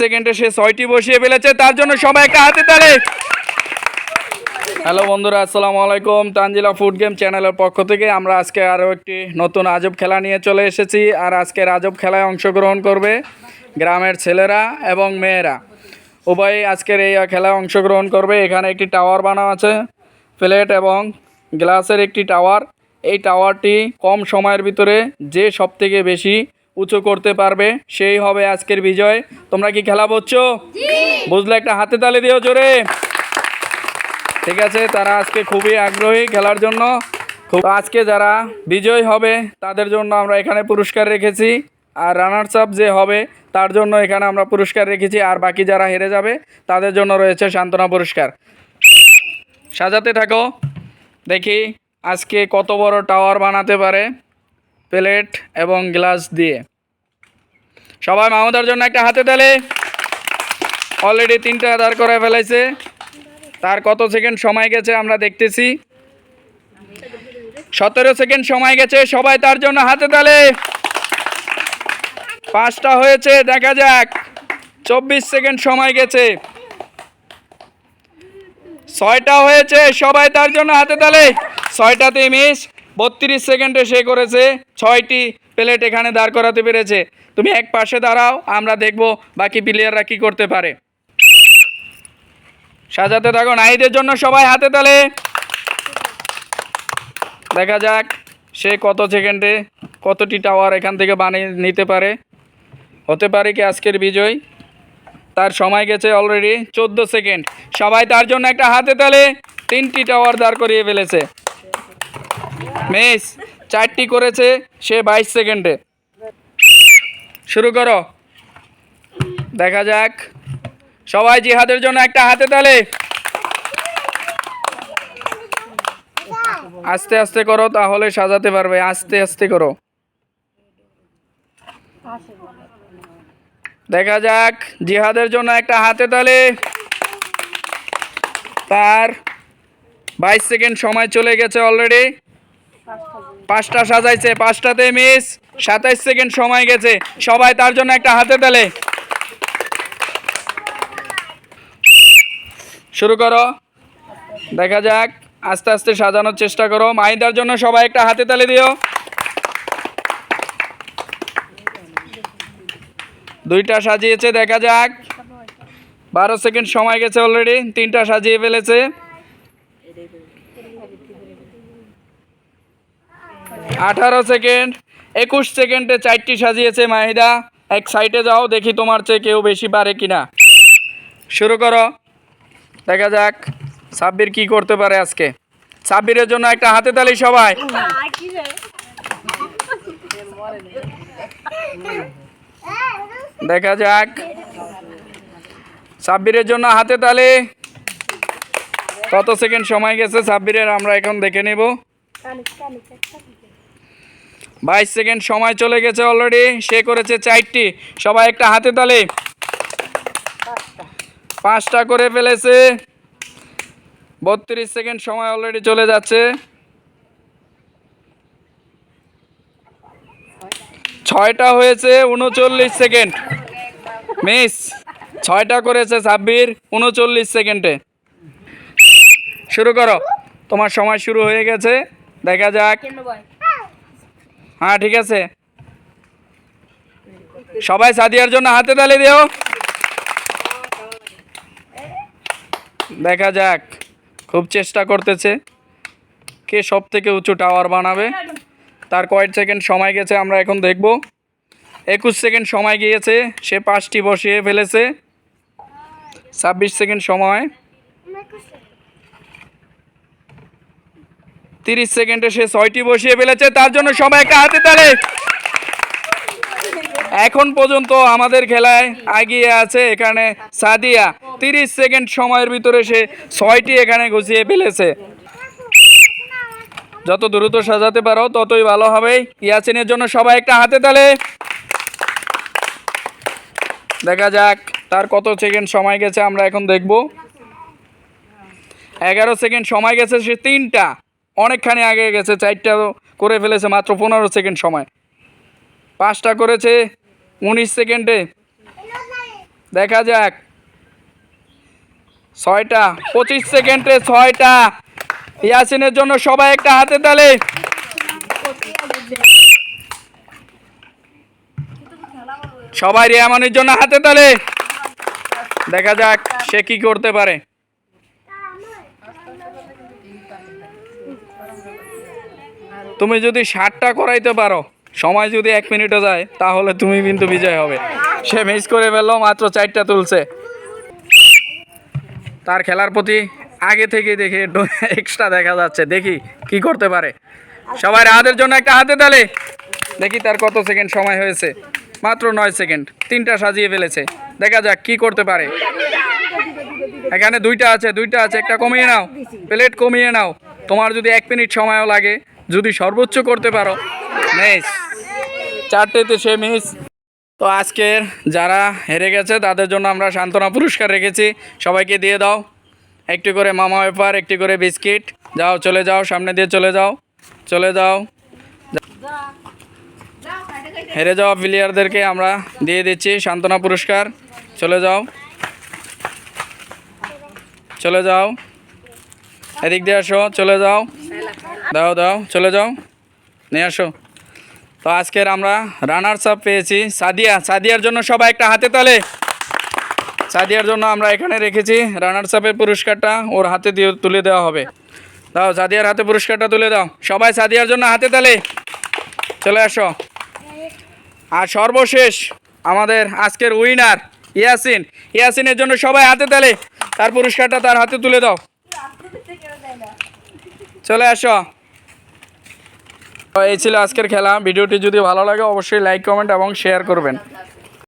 সেকেন্ডে সে 6টি বসিয়ে ফেলেছে, তার জন্য সবাই একটা হাতে তালে। হ্যালো বন্ধুরা, আসসালামু আলাইকুম। তানজিলা ফুড গেম চ্যানেলের পক্ষ থেকে আমরা আজকে আরও একটি নতুন আজব খেলা নিয়ে চলে এসেছি। আর আজকের আজব খেলায় অংশগ্রহণ করবে গ্রামের ছেলেরা এবং মেয়েরা, উভয়ই আজকের এই খেলায় অংশগ্রহণ করবে। এখানে একটি টাওয়ার বানানো আছে, প্লেট এবং গ্লাসের একটি টাওয়ার। এই টাওয়ারটি কম সময়ের ভিতরে যে সবথেকে বেশি উঁচু করতে পারবে সেই হবে আজকের বিজয়। তোমরা কি খেলা বুঝছো? বুঝলে একটা হাতে তালি দিও জোরে। ঠিক আছে, তারা আজকে খুবই আগ্রহী খেলার জন্য। আজকে যারা বিজয় হবে তাদের জন্য আমরা এখানে পুরস্কার রেখেছি, আর রানার্স আপ যে হবে তার জন্য এখানে আমরা পুরস্কার রেখেছি, আর বাকি যারা হেরে যাবে তাদের জন্য রয়েছে সান্ত্বনা পুরস্কার। সাজাতে থাকো, দেখি আজকে কত বড় টাওয়ার বানাতে পারে প্লেট এবং গ্লাস দিয়ে। সবাই মাহমুদার জন্য একটা হাতে তালে। অলরেডি 3টা দাঁড় করে ফেলেছে। তার কত সেকেন্ড সময় গেছে আমরা দেখতেছি। 17 সেকেন্ড সময় গেছে, সবাই তার জন্য হাতে তালে। 5টা হয়েছে, দেখা যাক। 24 সেকেন্ড সময় গেছে। 6টা হয়েছে, সবাই তার জন্য হাতে তালে। 6টাতে মিস। 32 সেকেন্ডে সে করেছে 6টি প্লেট এখানে দাঁড় করাতে পেরেছে। তুমি এক পাশে দাঁড়াও, আমরা দেখব বাকি প্লেয়াররা কি করতে পারে। সাজাতে থাকো। নাহিদের জন্য সবাই হাতে তালে। দেখা যাক সে কত সেকেন্ডে কতটি টাওয়ার এখান থেকে বানিয়ে নিতে পারে। হতে পারে কি আজকের বিজয়। তার সময় গেছে অলরেডি 14 সেকেন্ড। সবাই তার জন্য একটা হাতে তালে। 3টি টাওয়ার দাঁড় করিয়ে ফেলেছে। মিস 4টি করেছে সে 22 সেকেন্ডে। শুরু করো, দেখা যাক। সবাই জিহাদের জন্য একটা হাতে তালে। আস্তে আস্তে করো, তাহলে সাজাতে পারবে। আস্তে আস্তে করো। দেখা যাক, জিহাদের জন্য একটা হাতে তালে। তার 22 সেকেন্ড সময় চলে গেছে অলরেডি। 5টা সাজাইছে, 5টাতে মিস। 27 সেকেন্ড সময় গেছে, সবাই তার জন্য একটা হাতে তালে। শুরু করো, দেখা যাক। আস্তে আস্তে সাজানোর চেষ্টা করো। মাহিদার জন্য সবাই একটা হাতে তালে দিও। 2টা সাজিয়েছে, দেখা যাক। 12 সেকেন্ড সময় গেছে অলরেডি। 3টা সাজিয়ে ফেলেছে। 18 সেকেন্ড। 21 সেকেন্ডে 4টি সাজিয়েছে মাহিদা। এক সাইডে যাও, দেখি তোমার চেয়ে কেউ বেশি পারে কিনা। শুরু করো, দেখা যাক সাব্বির কি করতে পারে আজকে। সাব্বিরের জন্য একটা হাতে তালি সবাই। দেখা যাক, সাব্বিরের জন্য হাতে তালি। কত সেকেন্ড সময় গেছে সাব্বিরের আমরা এখন দেখে নেব। 22 সেকেন্ড সময় চলে গেছে অলরেডি। সে করেছে 4টি, সবাই একটা হাতে তালি। 5টা করে ফেলেছে। 32 সেকেন্ড সময় অলরেডি চলে যাচ্ছে। 6টা হয়েছে, 39 সেকেন্ড। মিস। 6টা করেছে সাব্বির 39 সেকেন্ডে। শুরু করো, তোমার সময় শুরু হয়ে গেছে। দেখা যাক। হ্যাঁ, ঠিক আছে। সবাই সাদিয়ার জন্য হাতে তালি দিও। দেখা যাক, খুব চেষ্টা করতেছে কে সব থেকে উঁচু টাওয়ার বানাবে। তার কয়েক সেকেন্ড সময় গেছে, আমরা এখন দেখব। 21 সেকেন্ড সময় গিয়েছে, সে 5টি বসিয়ে ফেলেছে। 26 সেকেন্ড সময়। 30 সেকেন্ডে সে 6টি বসিয়ে ফেলেছে, তার জন্য সবাই একটা হাতে তালে। এখন পর্যন্ত আমাদের খেলায় এগিয়ে আছে এখানে সাদিয়া। 30 সেকেন্ড সময়ের ভিতরে সে 6টি এখানে গুছিয়ে ফেলেছে। যত দ্রুত সাজাতে পারো ততই ভালো হবে। ইয়াসিনের জন্য সবাই একটা হাতে তালে। দেখা যাক তার কত সেকেন্ড সময় গেছে, আমরা এখন দেখব। 11 সেকেন্ড সময় গেছে, সে 3টা অনেকখানি আগে গেছে। 4টা করে ফেলেছে মাত্র 15 সেকেন্ড সময়। 5টা করেছে 19 সেকেন্ডে। দেখা যাক 6টা 25 সেকেন্ডে 6টা। ইয়াসিনের জন্য সবাই একটা হাতে তালি। সবাই রিয়ামানের জন্য হাতে তালি। দেখা যাক সে কি করতে পারে। তুমি যদি 60টা করাইতে পারো, সময় যদি 1 মিনিটও যায়, তাহলে তুমি কিন্তু বিজয় হবে। সে মিস করে ফেললো, মাত্র 4টা তুলছে। তার খেলার প্রতি আগে থেকে দেখে একটু এক্সট্রা দেখা যাচ্ছে, দেখি কি করতে পারে। সবাই রাহাতের জন্য একটা হাতে তালে। দেখি তার কত সেকেন্ড সময় হয়েছে। মাত্র 9 সেকেন্ড, 3টা সাজিয়ে ফেলেছে। দেখা যাক কি করতে পারে। এখানে 2টা আছে, একটা কমিয়ে নাও, প্লেট কমিয়ে নাও। তোমার যদি 1 মিনিট সময়ও লাগে, যদি সর্বোচ্চ করতে পারো, মিস। 4টেতে সে মিস। তো আজকের যারা হেরে গেছে তাদের জন্য আমরা সান্ত্বনা পুরস্কার রেখেছি, সবাইকে দিয়ে দাও। একটি করে মামা ওয়েফার, একটি করে বিস্কিট। যাও, চলে যাও, সামনে দিয়ে চলে যাও, চলে যাও। হেরে যাওয়া প্লেয়ারদেরকে আমরা দিয়ে দিচ্ছি সান্ত্বনা পুরস্কার। চলে যাও, চলে যাও, এদিক দিয়ে আসো, চলে যাও, দাও দাও, চলে যাও, নিয়ে আসো। তো আজকের আমরা রানার্স আপ পেয়েছি সাদিয়া। সাদিয়ার জন্য সবাই একটা হাতে তালে। সাদিয়ার জন্য আমরা এখানে রেখেছি রানার্স আপের পুরস্কারটা, ওর হাতে দিয়ে তুলে দেওয়া হবে। দাও, সাদিয়ার হাতে পুরস্কারটা তুলে দাও। সবাই সাদিয়ার জন্য হাতে তালে। চলে আসো। আর সর্বশেষ আমাদের আজকের উইনার ইয়াসিন। ইয়াসিনের জন্য সবাই হাতে তালে। তার পুরস্কারটা তার হাতে তুলে দাও। চলে আসো। এই ছিল আজকের খেলা। ভিডিওটি যদি ভালো লাগে অবশ্যই লাইক, কমেন্ট এবং শেয়ার করবেন।